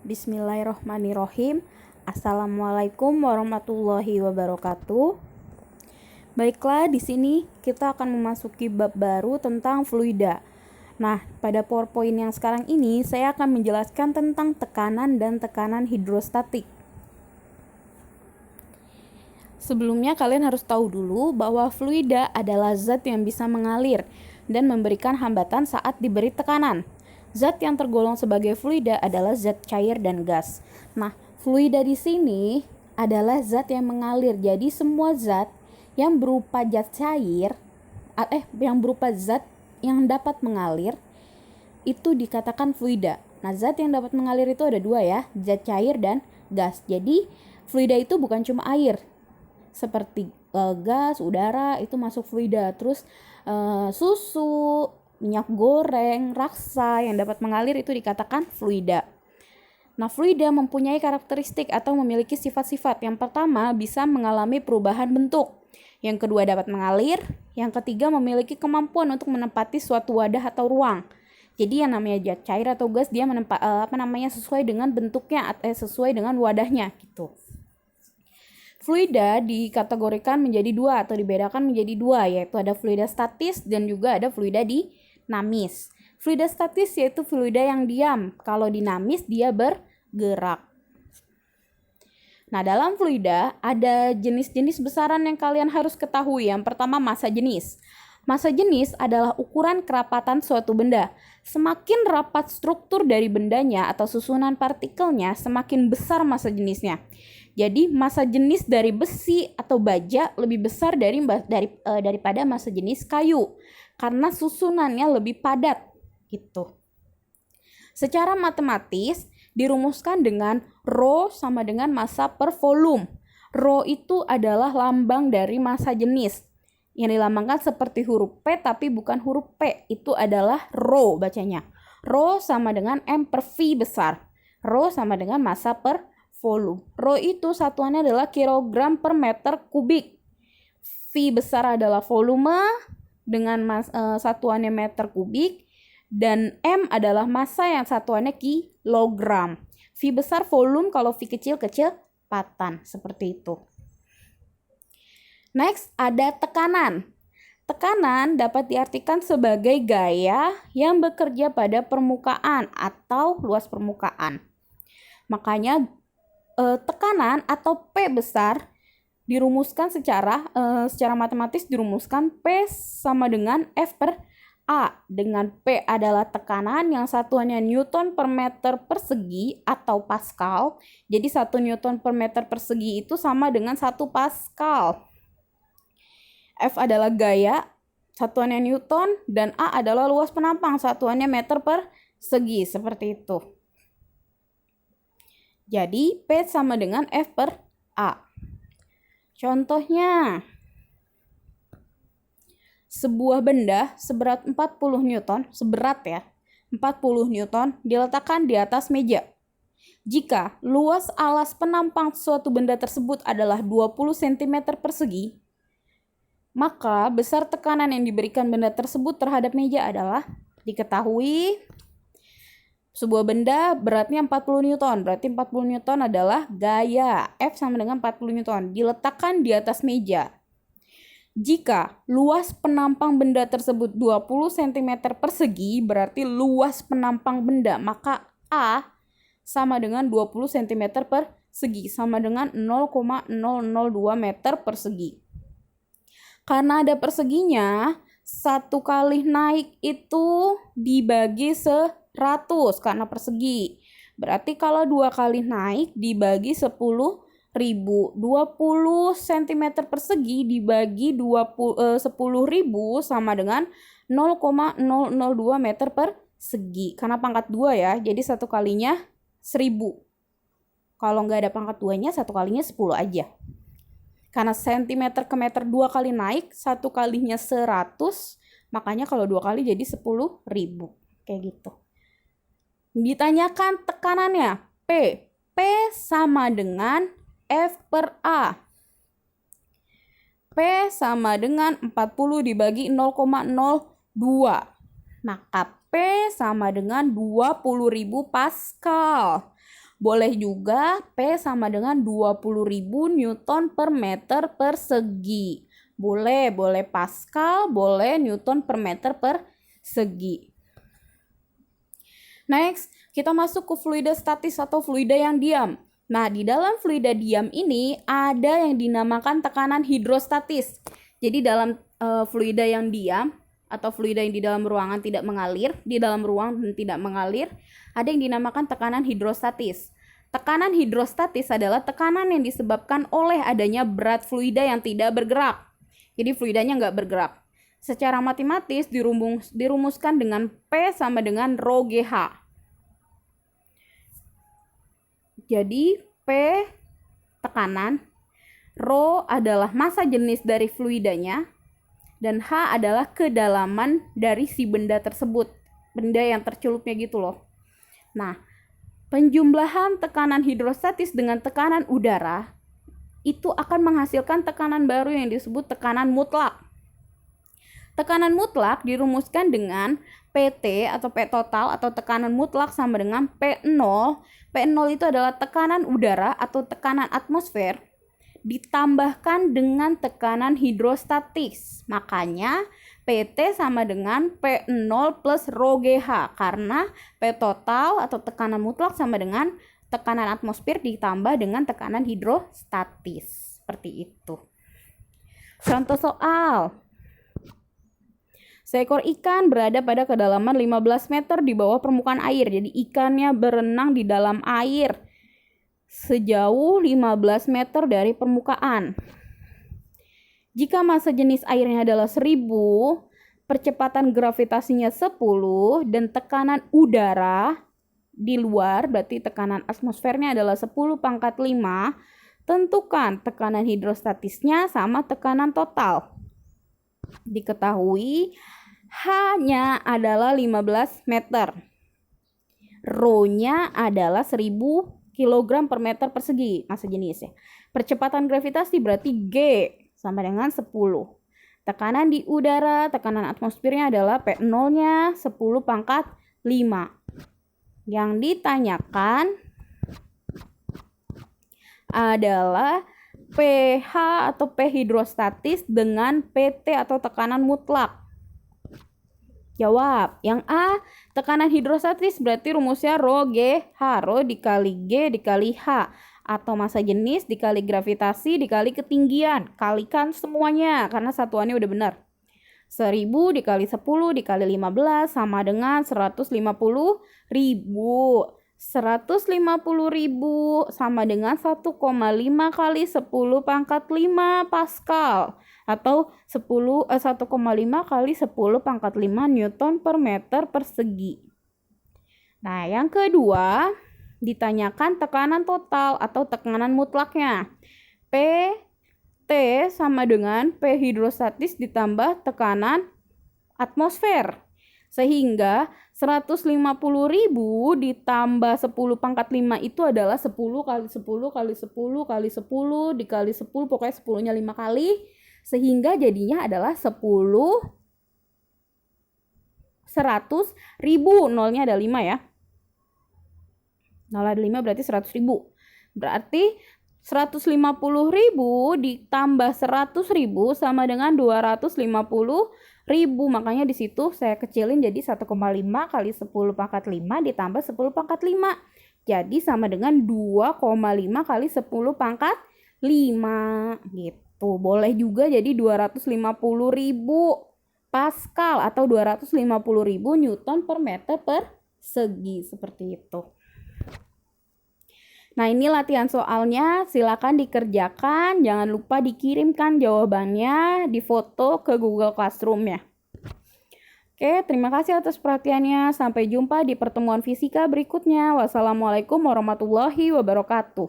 Bismillahirrohmanirrohim. Assalamualaikum warahmatullahi wabarakatuh. Baiklah, di sini kita akan memasuki bab baru tentang fluida. Nah, pada PowerPoint yang sekarang ini saya akan menjelaskan tentang tekanan dan tekanan hidrostatik. Sebelumnya kalian harus tahu dulu bahwa fluida adalah zat yang bisa mengalir dan memberikan hambatan saat diberi tekanan. Zat yang tergolong sebagai fluida adalah zat cair dan gas. Nah, fluida di sini adalah zat yang mengalir. Jadi semua zat yang berupa zat cair, yang berupa zat yang dapat mengalir, itu dikatakan fluida. Nah, zat yang dapat mengalir itu ada dua ya, zat cair dan gas. Jadi fluida itu bukan cuma air, seperti gas, udara itu masuk fluida. Terus susu, minyak goreng, raksa yang dapat mengalir itu dikatakan fluida. Nah, fluida mempunyai karakteristik atau memiliki sifat-sifat. Yang pertama, bisa mengalami perubahan bentuk. Yang kedua, dapat mengalir. Yang ketiga, memiliki kemampuan untuk menempati suatu wadah atau ruang. Jadi yang namanya zat cair atau gas dia sesuai dengan bentuknya atau sesuai dengan wadahnya gitu. Fluida dikategorikan menjadi dua atau dibedakan menjadi dua, yaitu ada fluida statis dan juga ada fluida dinamis. Fluida statis yaitu fluida yang diam, kalau dinamis dia bergerak. Nah, dalam fluida ada jenis-jenis besaran yang kalian harus ketahui. Yang pertama, massa jenis. Massa jenis adalah ukuran kerapatan suatu benda. Semakin rapat struktur dari bendanya atau susunan partikelnya, semakin besar massa jenisnya. Jadi massa jenis dari besi atau baja lebih besar daripada massa jenis kayu karena susunannya lebih padat gitu. Secara matematis dirumuskan dengan Rho sama dengan massa per volume. Rho itu adalah lambang dari massa jenis yang dilambangkan seperti huruf P tapi bukan huruf P, itu adalah Rho bacanya. Rho sama dengan M per V besar. Rho sama dengan massa per volume. Rho itu satuannya adalah kilogram per meter kubik. V besar adalah volume dengan satuannya meter kubik. Dan M adalah massa yang satuannya kilogram. V besar volume, kalau V kecil kecepatan. Seperti itu. Next, ada tekanan. Tekanan dapat diartikan sebagai gaya yang bekerja pada permukaan atau luas permukaan. Makanya tekanan atau P besar dirumuskan secara matematis dirumuskan P sama dengan F per A, dengan P adalah tekanan yang satuannya Newton per meter persegi atau Pascal. Jadi 1 Newton per meter persegi itu sama dengan 1 Pascal. F adalah gaya, satuannya Newton, dan A adalah luas penampang, satuannya meter persegi, seperti itu. Jadi P sama dengan F per A. Contohnya, sebuah benda seberat 40 Newton, 40 Newton diletakkan di atas meja. Jika luas alas penampang suatu benda tersebut adalah 20 cm persegi, maka besar tekanan yang diberikan benda tersebut terhadap meja adalah, diketahui sebuah benda beratnya 40 Newton, berarti 40 Newton adalah gaya. F sama dengan 40 Newton, diletakkan di atas meja. Jika luas penampang benda tersebut 20 cm persegi, berarti luas penampang benda, maka A sama dengan 20 cm persegi, sama dengan 0,002 meter persegi. Karena ada perseginya, satu kali naik itu dibagi 100 karena persegi. Berarti kalau 2 kali naik dibagi 10.000. 20 cm persegi dibagi 10.000 sama dengan 0,002 meter persegi. Karena pangkat 2 ya, jadi satu kalinya 1000. Kalau nggak ada pangkat 2-nya, satu kalinya 10 aja. Karena cm ke meter 2 kali naik, satu kalinya 100, makanya kalau 2 kali jadi 10.000. Kayak gitu. Ditanyakan tekanannya, P. P sama dengan F per A. P sama dengan 40 dibagi 0,02. Maka P sama dengan 20.000 Pascal. Boleh juga P sama dengan 20.000 Newton per meter persegi. Boleh Pascal, boleh Newton per meter persegi. Next, kita masuk ke fluida statis atau fluida yang diam. Nah, di dalam fluida diam ini ada yang dinamakan tekanan hidrostatis. Jadi dalam fluida yang diam atau fluida yang di dalam ruangan tidak mengalir, di dalam ruang dan tidak mengalir, ada yang dinamakan tekanan hidrostatis. Tekanan hidrostatis adalah tekanan yang disebabkan oleh adanya berat fluida yang tidak bergerak. Jadi fluidanya nggak bergerak. Secara matematis dirumuskan dengan P sama dengan rho GH. Jadi P tekanan, rho adalah massa jenis dari fluidanya, dan H adalah kedalaman dari si benda tersebut, benda yang tercelupnya gitu loh. Nah, penjumlahan tekanan hidrostatis dengan tekanan udara itu akan menghasilkan tekanan baru yang disebut tekanan mutlak. Tekanan mutlak dirumuskan dengan PT atau P total atau tekanan mutlak sama dengan P0. P0 itu adalah tekanan udara atau tekanan atmosfer ditambahkan dengan tekanan hidrostatis. Makanya PT sama dengan P0 plus rho GH karena P total atau tekanan mutlak sama dengan tekanan atmosfer ditambah dengan tekanan hidrostatis. Seperti itu. Contoh soal. Seekor ikan berada pada kedalaman 15 meter di bawah permukaan air. Jadi ikannya berenang di dalam air sejauh 15 meter dari permukaan. Jika massa jenis airnya adalah 1000, percepatan gravitasinya 10, dan tekanan udara di luar, berarti tekanan atmosfernya adalah 10 pangkat 5, tentukan tekanan hidrostatisnya sama tekanan total. Diketahui H-nya adalah 15 meter. Rho-nya adalah 1000 kg per meter persegi, massa jenis ya. Percepatan gravitasi berarti G sama dengan 10. Tekanan di udara, tekanan atmosfernya adalah P0-nya 10 pangkat 5. Yang ditanyakan adalah pH atau P hidrostatis dengan PT atau tekanan mutlak. Jawab. Yang A, tekanan hidrostatis berarti rumusnya rho GH, rho dikali G dikali H, atau massa jenis dikali gravitasi dikali ketinggian. Kalikan semuanya karena satuannya udah benar. 1000 dikali 10 dikali 15 sama dengan 150.000. 150.000 sama dengan 1,5 kali 10 pangkat 5 Pascal atau 1,5 kali 10 pangkat 5 Newton per meter persegi. Nah, yang kedua ditanyakan tekanan total atau tekanan mutlaknya. T sama dengan P hidrostatis ditambah tekanan atmosfer. Sehingga 150.000 ditambah 10 pangkat 5 itu adalah 10 kali 10 kali 10 kali 10 dikali 10, pokoknya 10-nya 5 kali. Sehingga jadinya adalah 100.000. Nolnya ada 5 ya. Nol ada 5 berarti 100.000. Berarti 150.000 ditambah 100.000 sama dengan 250.000. Makanya di situ saya kecilin jadi 1,5 kali 10 pangkat 5 ditambah 10 pangkat 5. Jadi sama dengan 2,5 kali 10 pangkat 5 gitu. Boleh juga jadi 250.000 Pascal atau 250.000 Newton per meter persegi, seperti itu. Nah, ini latihan soalnya, silakan dikerjakan, jangan lupa dikirimkan jawabannya di foto ke Google Classroom ya. Oke, terima kasih atas perhatiannya. Sampai jumpa di pertemuan fisika berikutnya. Wassalamualaikum warahmatullahi wabarakatuh.